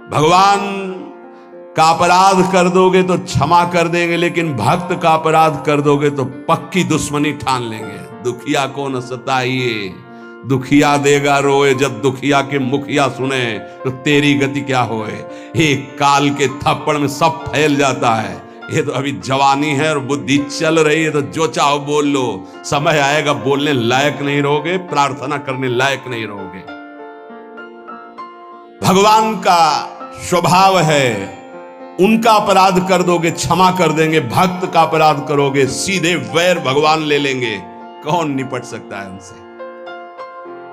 भगवान का अपराध कर दोगे तो क्षमा कर देंगे, लेकिन भक्त का अपराध कर दोगे तो पक्की दुश्मनी ठान लेंगे। दुखिया को न सताइए, दुखिया देगा रोए, जब दुखिया के मुखिया सुने तो तेरी गति क्या होए। एक काल के थप्पड़ में सब फैल जाता है। ये तो अभी जवानी है और बुद्धि चल रही है, तो जो चाहो बोल लो, समय आएगा बोलने लायक नहीं रहोगे, प्रार्थना करने लायक नहीं रहोगे। भगवान का स्वभाव है, उनका अपराध कर दोगे क्षमा कर देंगे, भक्त का अपराध करोगे सीधे वैर भगवान ले लेंगे। कौन निपट सकता है उनसे।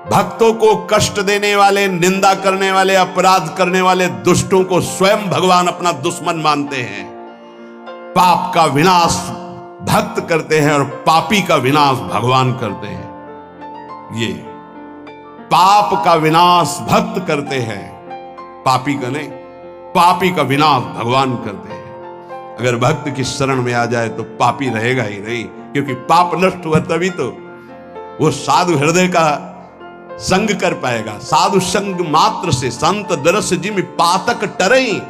भक्तों को कष्ट देने वाले, निंदा करने वाले, अपराध करने वाले दुष्टों को स्वयं भगवान अपना दुश्मन मानते हैं। पाप का विनाश भक्त करते हैं और पापी का विनाश भगवान करते हैं। ये पाप का विनाश भक्त करते हैं, पापी का नहीं। पापी का विनाश भगवान करते हैं। अगर भक्त की शरण में आ जाए तो पापी रहेगा ही नहीं, क्योंकि पाप नष्ट हुआ तभी तो वो साधु हृदय का संग कर पाएगा। साधु संग मात्र से संत दरस जिम पातक टरई।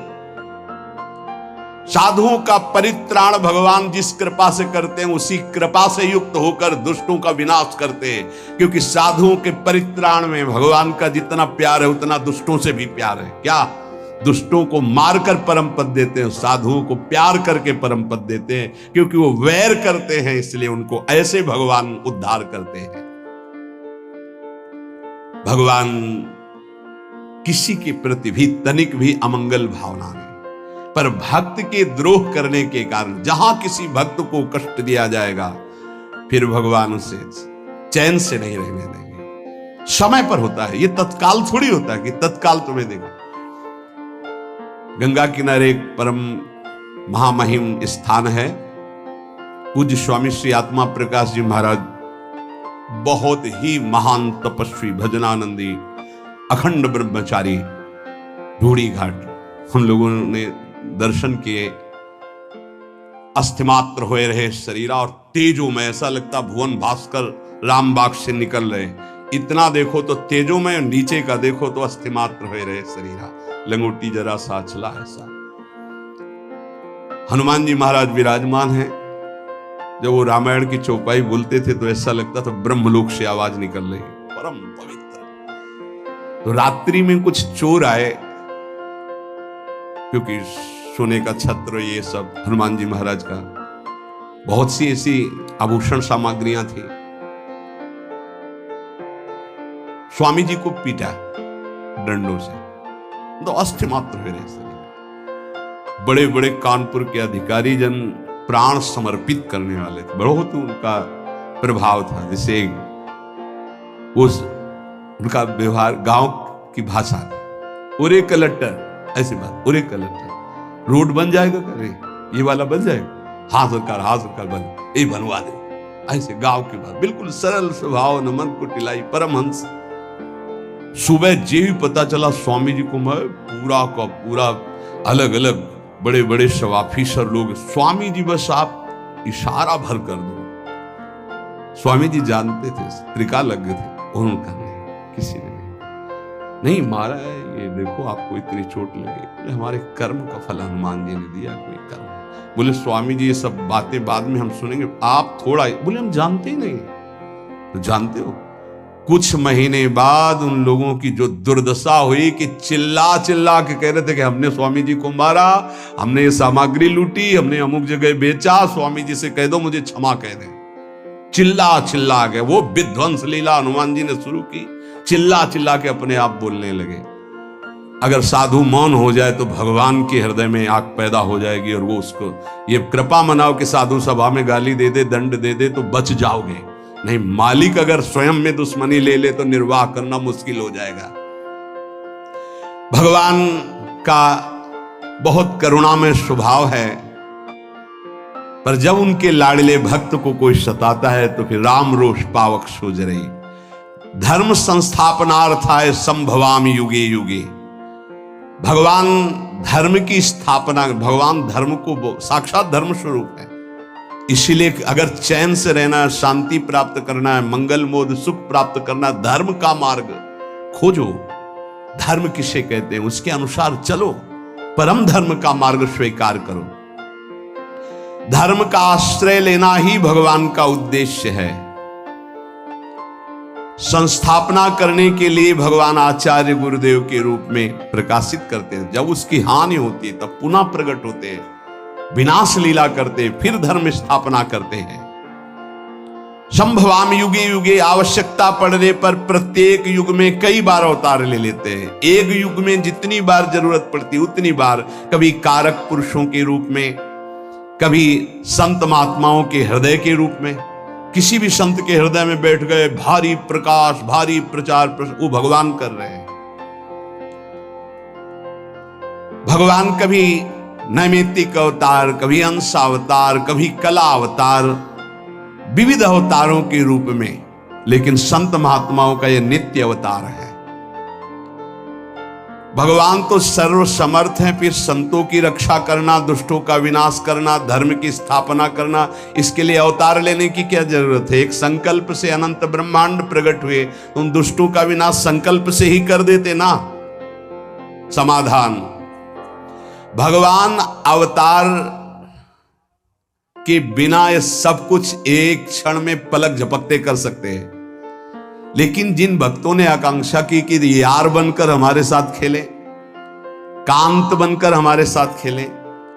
साधुओं का परित्राण भगवान जिस कृपा से करते हैं, उसी कृपा से युक्त होकर दुष्टों का विनाश करते हैं। क्योंकि साधुओं के परित्राण में भगवान का जितना प्यार है उतना दुष्टों से भी प्यार है। क्या? दुष्टों को मारकर परम पद देते हैं, साधुओं को प्यार करके परम पद देते हैं। क्योंकि वो वैर करते हैं, इसलिए उनको ऐसे भगवान उद्धार करते हैं। भगवान किसी के प्रति भी तनिक भी अमंगल भावना नहीं, पर भक्त के द्रोह करने के कारण जहां किसी भक्त को कष्ट दिया जाएगा, फिर भगवान उसे चैन से नहीं रहने देंगे। समय पर होता है, ये तत्काल थोड़ी होता है कि तत्काल तुम्हें देगा। गंगा किनारे एक परम महामहिम स्थान है, पूज्य स्वामी श्री आत्मा प्रकाश जी महाराज, बहुत ही महान तपस्वी, भजनानंदी, अखंड ब्रह्मचारी, ढूढ़ी घाट। हम लोगों ने दर्शन किए। अस्थिमात्र होए रहे शरीरा और तेजो में, ऐसा लगता भुवन भास्कर रामबाग से निकल रहे। इतना देखो तो तेजो में, नीचे का देखो तो अस्थिमात्र होए रहे शरीरा, लंगोटी जरा सा चला ऐसा। हनुमान जी महाराज विराजमान हैं। जब वो रामायण की चौपाई बोलते थे तो ऐसा लगता था ब्रह्मलोक से आवाज निकल रही, परम पवित्र। तो रात्रि में कुछ चोर आए, क्योंकि सोने का छत्र ये सब हनुमान जी महाराज का, बहुत सी ऐसी आभूषण सामग्रियां थी। स्वामी जी को पीटा डंडों से, तो अस्थि मात्र हुए रहे शरीर। बड़े बड़े कानपुर के अधिकारी जन प्राण समर्पित करने वाले थे, बहुत उनका प्रभाव था। जैसे उस उनका व्यवहार, गांव की भाषा, उरे कलेक्टर, ऐसी बात, उरे कलेक्टर, रोड बन जाएगा, करे ये वाला बन जाएगा, हाँ सरकार बन, ये बनवा दे, ऐसे गांव की बात, बिल्कुल सरल स्वभाव, नमन को टिलाई, परमहंस। सुबह जे भी पता चला स्वामी जी को, मैं पूरा का पूरा अलग अलग बड़े बड़े सब ऑफिसर लोग, स्वामी जी बस आप इशारा भर कर दो। स्वामी जी जानते थे, त्रिका लग गए थे, उनका नहीं, किसी ने नहीं मारा है, ये देखो आपको इतनी चोट लगी। बोले हमारे कर्म का फल हनुमान जी ने दिया, कोई कर्म। बोले स्वामी जी ये सब बातें बाद में हम सुनेंगे, आप थोड़ा। बोले हम जानते ही नहीं। तो जानते हो, कुछ महीने बाद उन लोगों की जो दुर्दशा हुई कि चिल्ला चिल्ला के कह रहे थे कि हमने स्वामी जी को मारा, हमने ये सामग्री लूटी, हमने अमुक जगह बेचा, स्वामी जी से कह दो मुझे क्षमा कह दें। चिल्ला चिल्ला के वो विध्वंस लीला हनुमान जी ने शुरू की, चिल्ला चिल्ला के अपने आप बोलने लगे। अगर साधु मौन हो जाए तो भगवान के हृदय में आग पैदा हो जाएगी, और वो उसको ये कृपा मनाओ कि साधु सभा में गाली दे दे, दंड दे दे तो बच जाओगे। नहीं, मालिक अगर स्वयं में दुश्मनी ले ले तो निर्वाह करना मुश्किल हो जाएगा। भगवान का बहुत करुणामय स्वभाव है, पर जब उनके लाडले भक्त को कोई सताता है तो फिर राम रोष पावक सोज रही। धर्म संस्थापनार्थाय संभवामि युगे युगे। भगवान धर्म की स्थापना, भगवान धर्म को साक्षात धर्म स्वरूप है। इसीलिए अगर चैन से रहना, शांति प्राप्त करना है, मंगल मोद सुख प्राप्त करना, धर्म का मार्ग खोजो। धर्म किसे कहते हैं, उसके अनुसार चलो, परम धर्म का मार्ग स्वीकार करो। धर्म का आश्रय लेना ही भगवान का उद्देश्य है। संस्थापना करने के लिए भगवान आचार्य गुरुदेव के रूप में प्रकाशित करते हैं। जब उसकी हानि होती है तब पुनः प्रकट होते हैं, विनाश लीला करते हैं, फिर धर्म स्थापना करते हैं। संभवाम युगे युगे, आवश्यकता पड़ने पर प्रत्येक युग में कई बार अवतार ले लेते हैं। एक युग में जितनी बार जरूरत पड़ती उतनी बार, कभी कारक पुरुषों के रूप में, कभी संत महात्माओं के हृदय के रूप में। किसी भी संत के हृदय में बैठ गए, भारी प्रकाश, भारी प्रचार, वो भगवान कर रहे हैं। भगवान कभी नैमित्तिक अवतार, कभी अंश अवतार, कभी कला अवतार, विविध अवतारों के रूप में, लेकिन संत महात्माओं का यह नित्य अवतार है। भगवान तो सर्व समर्थ हैं, फिर संतों की रक्षा करना, दुष्टों का विनाश करना, धर्म की स्थापना करना, इसके लिए अवतार लेने की क्या जरूरत है? एक संकल्प से अनंत ब्रह्मांड प्रकट हुए, तुम दुष्टों का विनाश संकल्प से ही कर देते ना। समाधान, भगवान अवतार के बिना ये सब कुछ एक क्षण में पलक झपकते कर सकते हैं। लेकिन जिन भक्तों ने आकांक्षा की कि यार बनकर हमारे साथ खेले, कांत बनकर हमारे साथ खेले,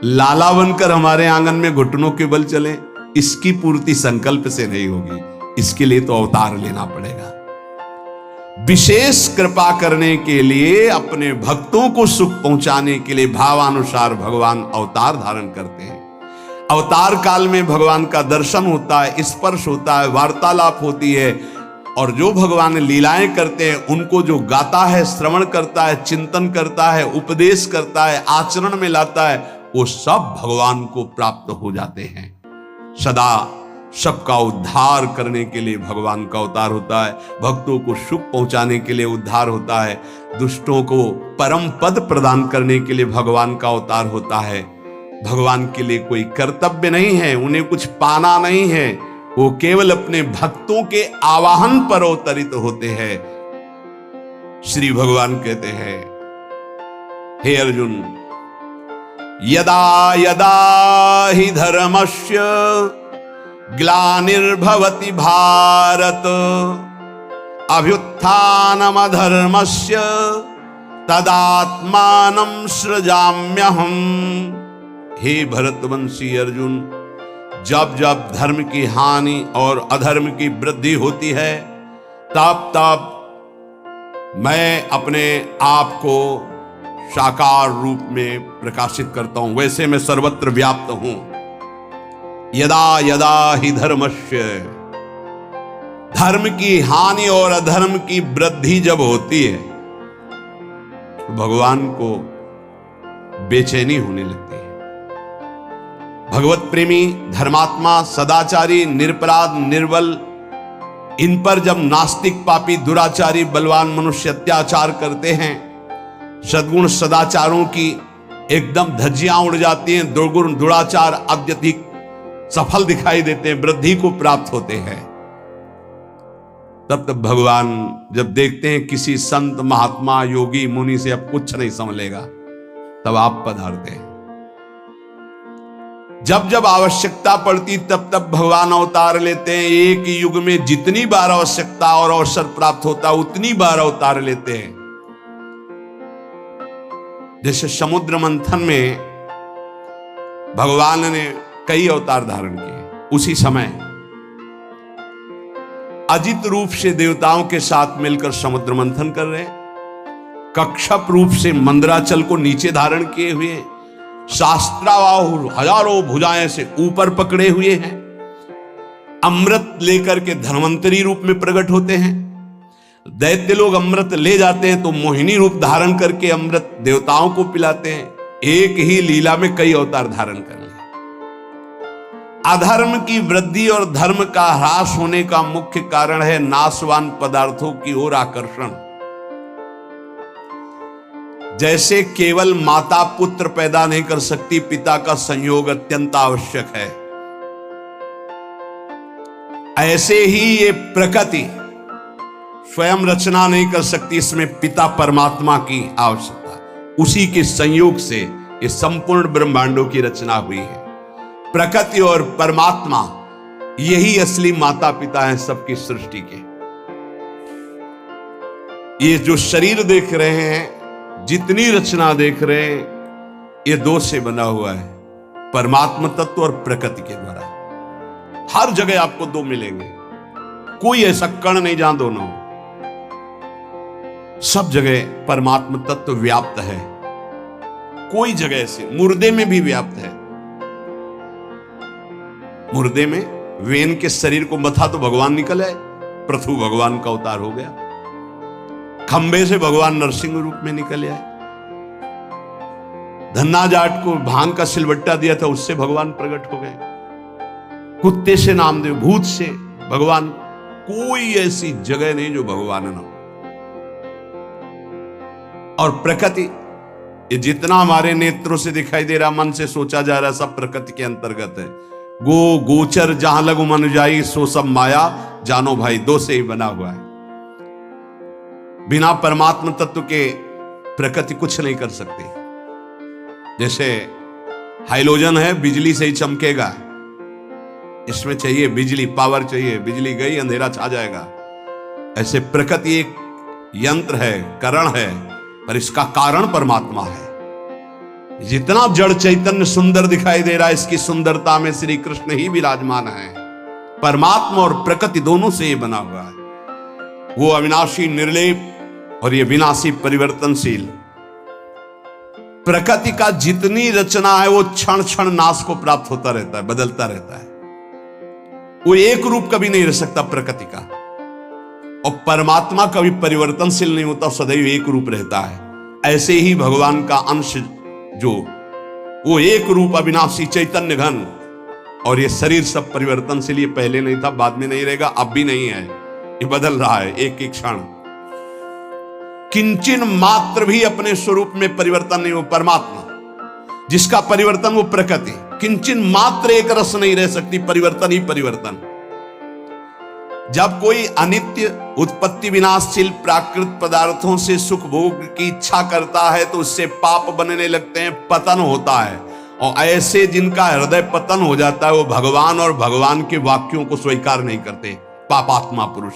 लाला बनकर हमारे आंगन में घुटनों के बल चले, इसकी पूर्ति संकल्प से नहीं होगी। इसके लिए तो अवतार लेना पड़ेगा। विशेष कृपा करने के लिए, अपने भक्तों को सुख पहुंचाने के लिए भावानुसार भगवान अवतार धारण करते हैं। अवतार काल में भगवान का दर्शन होता है, स्पर्श होता है, वार्तालाप होती है, और जो भगवान लीलाएं करते हैं उनको जो गाता है, श्रवण करता है, चिंतन करता है, उपदेश करता है, आचरण में लाता है, वो सब भगवान को प्राप्त हो जाते हैं। सदा सबका उद्धार करने के लिए भगवान का अवतार होता है, भक्तों को सुख पहुंचाने के लिए उद्धार होता है, दुष्टों को परम पद प्रदान करने के लिए भगवान का अवतार होता है। भगवान के लिए कोई कर्तव्य नहीं है, उन्हें कुछ पाना नहीं है, वो केवल अपने भक्तों के आवाहन पर अवतरित होते हैं। श्री भगवान कहते हैं, हे अर्जुन, यदा यदा हि धर्मस्य ग्लानिर्भवति भारत, अभ्युत्थानमधर्मस्य तदात्मानं सृजाम्यहम्। हे भरतवंशी अर्जुन, जब जब धर्म की हानि और अधर्म की वृद्धि होती है, तब तब मैं अपने आप को साकार रूप में प्रकाशित करता हूं। वैसे मैं सर्वत्र व्याप्त हूं। यदा यदा हि धर्मस्य, धर्म की हानि और अधर्म की वृद्धि जब होती है, तो भगवान को बेचैनी होने लगती है। भगवत प्रेमी, धर्मात्मा, सदाचारी, निरपराध, निर्बल, इन पर जब नास्तिक, पापी, दुराचारी, बलवान मनुष्य अत्याचार करते हैं, सद्गुण सदाचारों की एकदम धज्जियां उड़ जाती हैं, दुर्गुण दुराचार अत्यधिक सफल दिखाई देते हैं, वृद्धि को प्राप्त होते हैं, तब भगवान जब देखते हैं किसी संत, महात्मा, योगी, मुनि से अब कुछ नहीं संभलेगा, तब आप पधारते हैं। जब जब आवश्यकता पड़ती तब तब भगवान अवतार लेते हैं। एक युग में जितनी बार आवश्यकता और अवसर प्राप्त होता उतनी बार अवतार लेते हैं। जैसे समुद्र मंथन में भगवान ने कई अवतार धारण किए। उसी समय अजित रूप से देवताओं के साथ मिलकर समुद्र मंथन कर रहे हैं, कक्षप रूप से मंदराचल को नीचे धारण किए हुए, शास्त्रावाहु हजारों भुजाएं से ऊपर पकड़े हुए हैं, अमृत लेकर के धन्वंतरी रूप में प्रकट होते हैं। दैत्य लोग अमृत ले जाते हैं तो मोहिनी रूप धारण करके अमृत देवताओं को पिलाते हैं। एक ही लीला में कई अवतार धारण कर लिए। अधर्म की वृद्धि और धर्म का ह्रास होने का मुख्य कारण है नाशवान पदार्थों की ओर आकर्षण। जैसे केवल माता पुत्र पैदा नहीं कर सकती, पिता का संयोग अत्यंत आवश्यक है, ऐसे ही ये प्रकृति स्वयं रचना नहीं कर सकती, इसमें पिता परमात्मा की आवश्यकता। उसी के संयोग से ये संपूर्ण ब्रह्मांडों की रचना हुई है। प्रकृति और परमात्मा यही असली माता पिता हैं सबकी सृष्टि के। ये जो शरीर देख रहे हैं, जितनी रचना देख रहे हैं, ये दो से बना हुआ है, परमात्मा तत्व और प्रकृति के द्वारा। हर जगह आपको दो मिलेंगे, कोई ऐसा कण नहीं जहां दोनों। सब जगह परमात्मा तत्व व्याप्त है, कोई जगह ऐसे। मुर्दे में भी व्याप्त है। मुर्दे में वेन के शरीर को मथा तो भगवान निकल आए, पृथु भगवान का अवतार हो गया। खंबे से भगवान नरसिंह रूप में निकल आए। धन्ना जाट को भांग का सिलवट्टा दिया था, उससे भगवान प्रकट हो गए। कुत्ते से नामदेव, भूत से भगवान। कोई ऐसी जगह नहीं जो भगवान ना हो। और प्रकृति, ये जितना हमारे नेत्रों से दिखाई दे रहा, मन से सोचा जा रहा, सब प्रकृति के अंतर्गत है। गो गोचर जहां लगु मन जाई, सो सब माया जानो भाई, दो से ही बना हुआ है। बिना परमात्मा तत्व के प्रकृति कुछ नहीं कर सकती। जैसे हाइलोजन है, बिजली से ही चमकेगा, इसमें चाहिए बिजली, पावर चाहिए, बिजली गई अंधेरा छा जाएगा। ऐसे प्रकृति एक यंत्र है, करण है, पर इसका कारण परमात्मा है। जितना जड़ चैतन्य सुंदर दिखाई दे रहा है, इसकी सुंदरता में श्री कृष्ण ही विराजमान है। परमात्मा और प्रकृति दोनों से ये बना हुआ है। वो अविनाशी निर्लेप और ये विनाशी परिवर्तनशील। प्रकृति का जितनी रचना है वो क्षण क्षण नाश को प्राप्त होता रहता है, बदलता रहता है। वो एक रूप कभी नहीं रह सकता प्रकृति का। और परमात्मा कभी परिवर्तनशील नहीं होता, सदैव एक रूप रहता है। ऐसे ही भगवान का अंश जो, वो एक रूप अविनाशी चैतन्य घन। और ये शरीर सब परिवर्तनशील, ये पहले नहीं था, बाद में नहीं रहेगा, अब भी नहीं है, ये बदल रहा है एक एक क्षण। किंचन मात्र भी अपने स्वरूप में परिवर्तन नहीं हो परमात्मा, जिसका परिवर्तन वो प्रकृति। किंचन मात्र एक रस नहीं रह सकती, परिवर्तन ही परिवर्तन। जब कोई अनित्य उत्पत्ति विनाशशील प्राकृत पदार्थों से सुख भोग की इच्छा करता है तो उससे पाप बनने लगते हैं, पतन होता है। और ऐसे जिनका हृदय पतन हो जाता है, वो भगवान और भगवान के वाक्यों को स्वीकार नहीं करते। पापात्मा पुरुष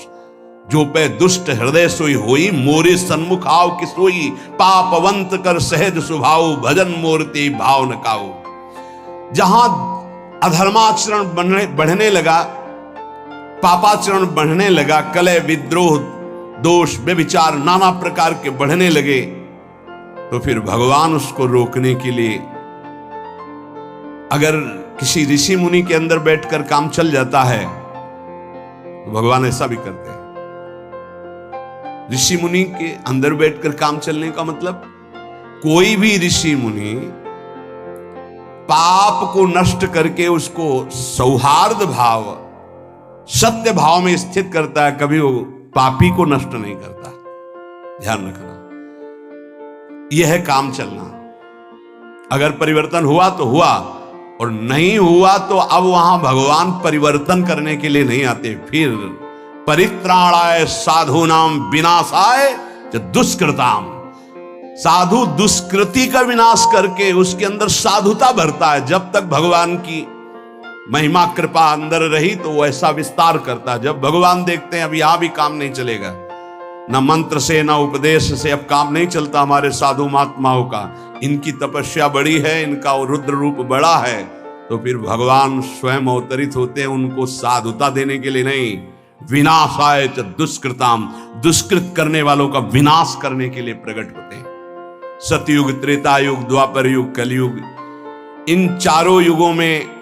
जो पे दुष्ट हृदय सोई होई, मोरे सन्मुख आओ कि सोई, पापवंत कर सहज स्वभाव, भजन मूर्ति भाव न काऊ। जहां अधर्माचरण बढ़ने लगा, पापाचरण बढ़ने लगा, कलह विद्रोह दोष व्यभिचार नाना प्रकार के बढ़ने लगे, तो फिर भगवान उसको रोकने के लिए, अगर किसी ऋषि मुनि के अंदर बैठकर काम चल जाता है तो भगवान ऐसा भी करते हैं। ऋषि मुनि के अंदर बैठकर काम चलने का मतलब, कोई भी ऋषि मुनि पाप को नष्ट करके उसको सौहार्द भाव, सत्य भाव में स्थित करता है, कभी वो पापी को नष्ट नहीं करता। ध्यान रखना, यह है काम चलना। अगर परिवर्तन हुआ तो हुआ, और नहीं हुआ तो अब वहां भगवान परिवर्तन करने के लिए नहीं आते। फिर परित्राणाय साधूनाम विनाशाय च दुष्कृताम। साधु दुष्कृति का विनाश करके उसके अंदर साधुता भरता है। जब तक भगवान की महिमा कृपा अंदर रही तो वो ऐसा विस्तार करता है। जब भगवान देखते हैं अब यहां भी काम नहीं चलेगा, न मंत्र से न उपदेश से अब काम नहीं चलता हमारे साधु महात्माओं का, इनकी तपस्या बड़ी है, इनका रुद्र रूप बड़ा है, तो फिर भगवान स्वयं अवतरित होते हैं उनको साधुता देने के लिए नहीं, विनाशाय च दुष्कृताम, दुष्कृत करने वालों का विनाश करने के लिए प्रकट होते हैं। सतयुग, त्रेता युग, द्वापर युग, कलयुग, इन चारों युगों में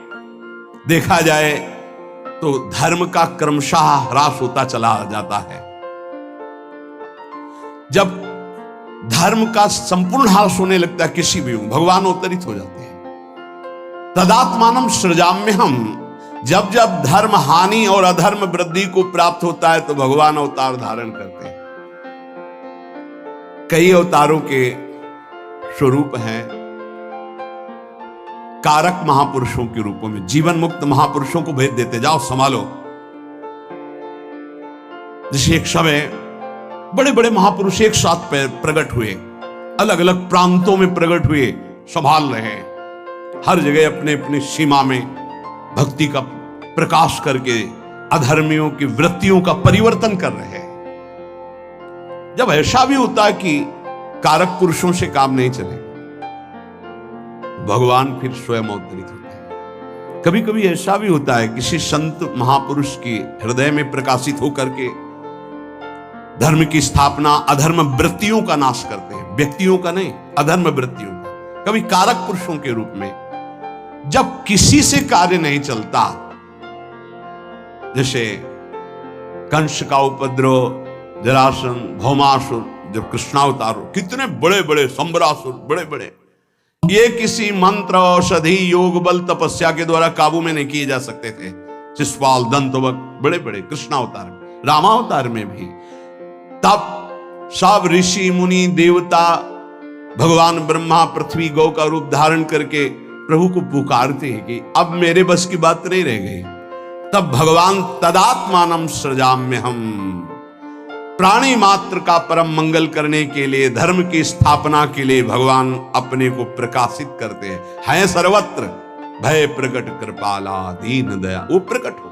देखा जाए तो धर्म का क्रमशः ह्रास होता चला जाता है। जब धर्म का संपूर्ण ह्रास होने लगता है किसी भी युग, भगवान अवतरित हो जाते हैं। तदात्मानम सृजाम्यहम, जब जब धर्म हानि और अधर्म वृद्धि को प्राप्त होता है तो भगवान अवतार धारण करते हैं। कई अवतारों के स्वरूप हैं कारक महापुरुषों के रूपों में। जीवन मुक्त महापुरुषों को भेज देते, जाओ संभालो। जैसे एक समय बड़े बड़े महापुरुष एक साथ प्रकट हुए, अलग अलग प्रांतों में प्रकट हुए, संभाल रहे हैं हर जगह अपने अपनी सीमा में भक्ति का प्रकाश करके अधर्मियों की वृत्तियों का परिवर्तन कर रहे हैं। जब ऐसा भी होता है कि कारक पुरुषों से काम नहीं चले, भगवान फिर स्वयं अवतरित होते हैं। कभी कभी ऐसा भी होता है किसी संत महापुरुष के हृदय में प्रकाशित होकर के धर्म की स्थापना, अधर्म वृत्तियों का नाश करते हैं, व्यक्तियों का नहीं, अधर्म वृत्तियों का। कभी कारक पुरुषों के रूप में जब किसी से कार्य नहीं चलता, जैसे कंस का उपद्रव, जरासंध, भौमासुर, जब कृष्णावतार, कितने बड़े बड़े संबरासुर, बड़े बड़े, ये किसी मंत्र, औषधि, योग बल, तपस्या के द्वारा काबू में नहीं किए जा सकते थे। शिशुपाल, दंतवक, बड़े बड़े कृष्णावतार, रामावतार में भी तब सब ऋषि मुनि देवता, भगवान ब्रह्मा पृथ्वी गौ का रूप धारण करके प्रभु को पुकारते हैं कि अब मेरे बस की बात नहीं रह गई। तब भगवान तदात्मानम सृजाम्य हम, प्राणी मात्र का परम मंगल करने के लिए, धर्म की स्थापना के लिए भगवान अपने को प्रकाशित करते हैं सर्वत्र। भय प्रकट कृपाला दीन दया, वो प्रकट होते हैं।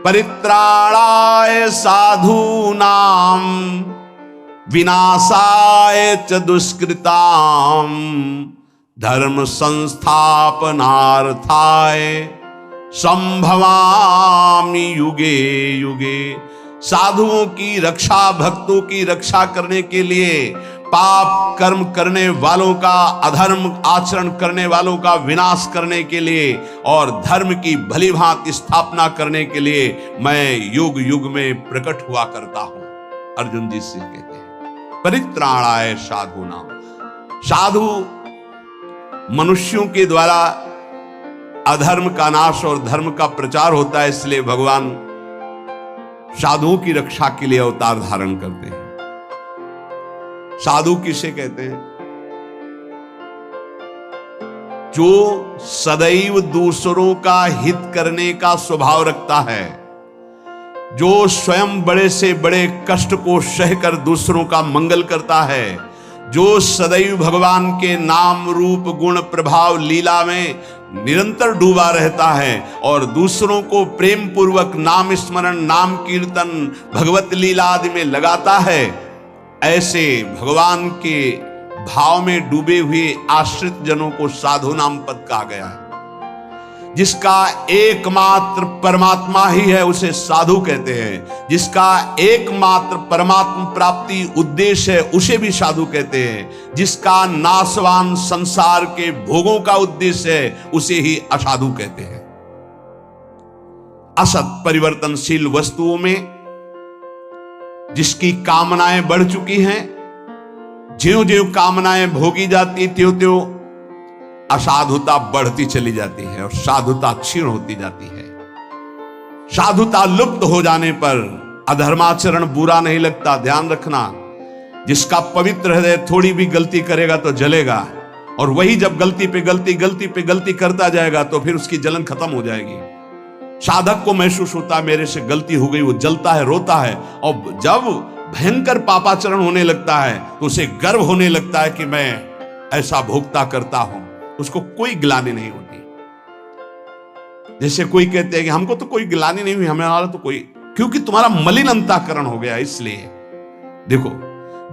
परित्राणाय साधूनाम विनाशाय च दुष्कृताम धर्म संस्थापनार्थाय संभवामि युगे युगे। साधुओं की रक्षा, भक्तों की रक्षा करने के लिए, पाप कर्म करने वालों का, अधर्म आचरण करने वालों का विनाश करने के लिए और धर्म की भली भांति स्थापना करने के लिए मैं युग युग में प्रकट हुआ करता हूं। अर्जुन जी से कहते हैं परित्राणाय साधूनाम। साधु मनुष्यों के द्वारा अधर्म का नाश और धर्म का प्रचार होता है, इसलिए भगवान साधुओं की रक्षा के लिए अवतार धारण करते हैं। साधु किसे कहते हैं? जो सदैव दूसरों का हित करने का स्वभाव रखता है, जो स्वयं बड़े से बड़े कष्ट को सहकर दूसरों का मंगल करता है, जो सदैव भगवान के नाम रूप गुण प्रभाव लीला में निरंतर डूबा रहता है और दूसरों को प्रेम पूर्वक नाम स्मरण, नाम कीर्तन, भगवत लीला आदि में लगाता है, ऐसे भगवान के भाव में डूबे हुए आश्रित जनों को साधु नाम पद कहा गया है। जिसका एकमात्र परमात्मा ही है उसे साधु कहते हैं। जिसका एकमात्र परमात्मा प्राप्ति उद्देश्य है उसे भी साधु कहते हैं। जिसका नाशवान संसार के भोगों का उद्देश्य है उसे ही असाधु कहते हैं। असत परिवर्तनशील वस्तुओं में जिसकी कामनाएं बढ़ चुकी हैं, ज्यों-ज्यों कामनाएं भोगी जाती त्यों-त्यों असाधुता बढ़ती चली जाती है और साधुता क्षीण होती जाती है। साधुता लुप्त हो जाने पर अधर्माचरण बुरा नहीं लगता। ध्यान रखना, जिसका पवित्र हृदय थोड़ी भी गलती करेगा तो जलेगा, और वही जब गलती पे गलती करता जाएगा तो फिर उसकी जलन खत्म हो जाएगी। साधक को महसूस होता है मेरे से गलती हो गई, वो जलता है, रोता है, और जब भयंकर पापाचरण होने लगता है तो उसे गर्व होने लगता है कि मैं ऐसा भोगता करता हूं। उसको कोई गिलानी नहीं होती। जैसे कोई कहते हैं कि हमको तो कोई गिलानी नहीं हुई, हमारा तो कोई, क्योंकि तुम्हारा मलिन अंतःकरण हो गया। इसलिए देखो,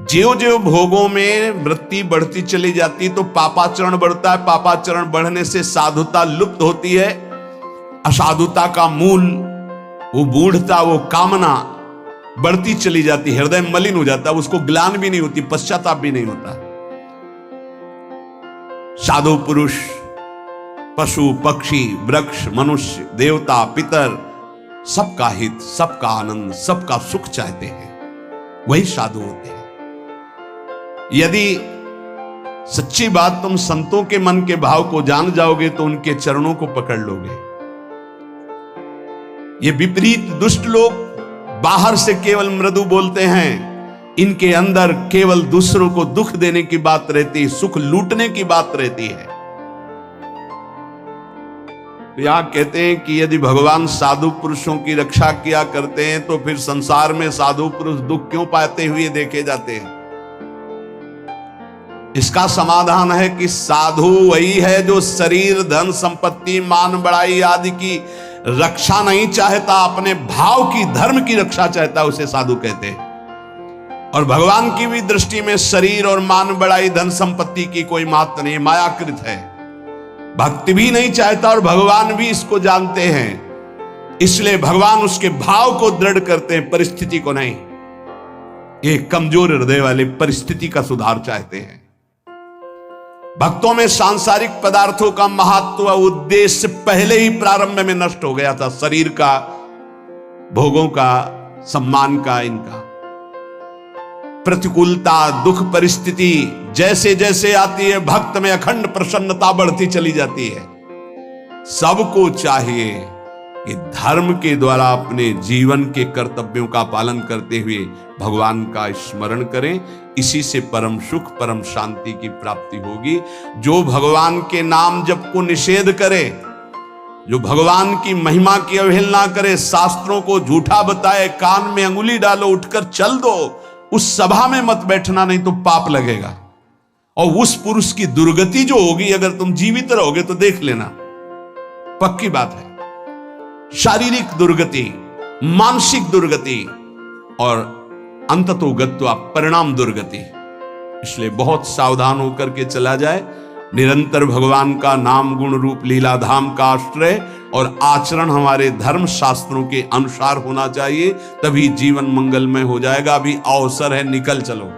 ज्यों-ज्यों भोगों में वृत्ति बढ़ती चली जाती तो पापाचरण बढ़ता है। पापाचरण बढ़ने से साधुता लुप्त होती है। असाधुता का मूल, वो मूढ़ता, वो कामना बढ़ती चली जाती, हृदय मलिन हो जाता, उसको ग्लानि भी नहीं होती, पश्चाताप भी नहीं होता। साधु पुरुष पशु पक्षी वृक्ष मनुष्य देवता पितर सबका हित, सबका आनंद, सबका सुख चाहते हैं, वही साधु होते हैं। यदि सच्ची बात तुम संतों के मन के भाव को जान जाओगे तो उनके चरणों को पकड़ लोगे। ये विपरीत दुष्ट लोग बाहर से केवल मृदु बोलते हैं, इनके अंदर केवल दूसरों को दुख देने की बात रहती है, सुख लूटने की बात रहती है। तो यहां कहते हैं कि यदि भगवान साधु पुरुषों की रक्षा किया करते हैं तो फिर संसार में साधु पुरुष दुख क्यों पाते हुए देखे जाते हैं? इसका समाधान है कि साधु वही है जो शरीर, धन, संपत्ति, मान बढ़ाई आदि की रक्षा नहीं चाहता, अपने भाव की, धर्म की रक्षा चाहता है, उसे साधु कहते हैं। और भगवान की भी दृष्टि में शरीर और मान बढ़ाई, धन संपत्ति की कोई महत्व नहीं, मायाकृत है। भक्ति भी नहीं चाहता और भगवान भी इसको जानते हैं, इसलिए भगवान उसके भाव को दृढ़ करते हैं, परिस्थिति को नहीं। ये कमजोर हृदय वाले परिस्थिति का सुधार चाहते हैं। भक्तों में सांसारिक पदार्थों का महत्व उद्देश्य पहले ही प्रारंभ में नष्ट हो गया था, शरीर का, भोगों का, सम्मान का, इनका। प्रतिकूलता, दुख, परिस्थिति जैसे जैसे आती है, भक्त में अखंड प्रसन्नता बढ़ती चली जाती है। सबको चाहिए कि धर्म के द्वारा अपने जीवन के कर्तव्यों का पालन करते हुए भगवान का स्मरण करें। इसी से परम सुख, परम शांति की प्राप्ति होगी। जो भगवान के नाम जप को निषेध करे, जो भगवान की महिमा की अवहेलना करे, शास्त्रों को झूठा बताए, कान में अंगुली डालो, उठकर चल दो, उस सभा में मत बैठना, नहीं तो पाप लगेगा। और उस पुरुष की दुर्गति जो होगी, अगर तुम जीवित रहोगे तो देख लेना, पक्की बात है। शारीरिक दुर्गति, मानसिक दुर्गति और अंततोगत्वा परिणाम दुर्गति। इसलिए बहुत सावधान होकर के चला जाए। निरंतर भगवान का नाम, गुण रूप लीला धाम का आश्रय और आचरण हमारे धर्म शास्त्रों के अनुसार होना चाहिए, तभी जीवन मंगलमय हो जाएगा। अभी अवसर है, निकल चलो।